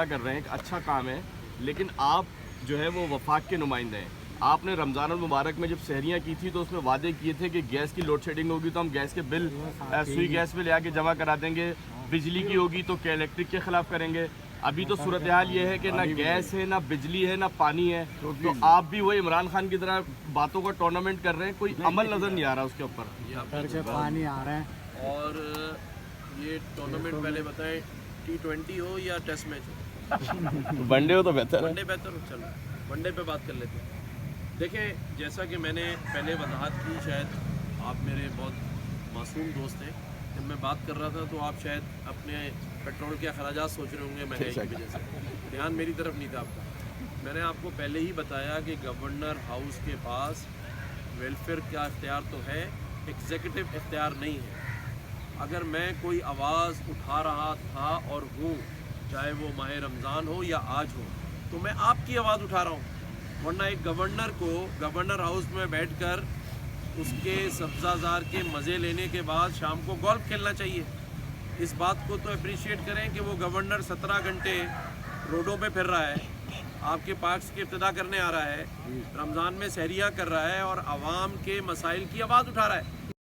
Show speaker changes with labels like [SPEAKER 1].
[SPEAKER 1] کر رہے ہیں، ایک اچھا کام ہے، لیکن آپ جو ہے وہ وفاق کے نمائندے ہیں۔ آپ نے رمضان المبارک میں جب سحریاں کی تھی تو اس میں وعدے کیے تھے کہ گیس کی لوڈ شیڈنگ ہوگی تو ہم گیس کے بل سوئی گیس پہ لے آ کے جمع کرا دیں گے، بجلی کی ہوگی تو الیکٹرک کے خلاف کریں گے۔ ابھی تو صورتحال یہ ہے کہ نہ گیس ہے، نہ بجلی ہے، نہ پانی ہے، تو آپ بھی وہی عمران خان کی طرح باتوں کا ٹورنامنٹ کر رہے ہیں، کوئی عمل نظر نہیں آ رہا اس کے اوپر۔
[SPEAKER 2] پانی آ رہا ہے
[SPEAKER 3] اور یہ ٹورنامنٹ پہلے بتائیں T20 ہو یا ٹیسٹ میچ ہو؟
[SPEAKER 1] ون ڈے ہو تو بہتر ہے۔
[SPEAKER 3] ون ڈے بہتر ہو، چلو ون ڈے پہ بات کر لیتے ہیں۔ دیکھیں، جیسا کہ میں نے پہلے وضاحت کی، شاید آپ میرے بہت معصوم دوست ہیں، جب میں بات کر رہا تھا تو آپ شاید اپنے پیٹرول کے اخراجات سوچ رہے ہوں گے مہنگائی کی وجہ سے، دھیان میری طرف نہیں تھا آپ کا۔ میں نے آپ کو پہلے ہی بتایا کہ گورنر ہاؤس کے پاس ویلفیئر کا اختیار تو ہے، ایگزیکٹو اختیار نہیں ہے۔ اگر میں کوئی آواز اٹھا رہا تھا اور ہوں، چاہے وہ ماہ رمضان ہو یا آج ہو، تو میں آپ کی آواز اٹھا رہا ہوں، ورنہ ایک گورنر کو گورنر ہاؤس میں بیٹھ کر اس کے سبزہ زار کے مزے لینے کے بعد شام کو گولف کھیلنا چاہیے۔ اس بات کو تو اپریشیٹ کریں کہ وہ گورنر 17 گھنٹے روڈوں پہ پھر رہا ہے، آپ کے پارکس کی ابتدا کرنے آ رہا ہے، رمضان میں سحریاں کر رہا ہے اور عوام کے مسائل کی آواز اٹھا رہا ہے۔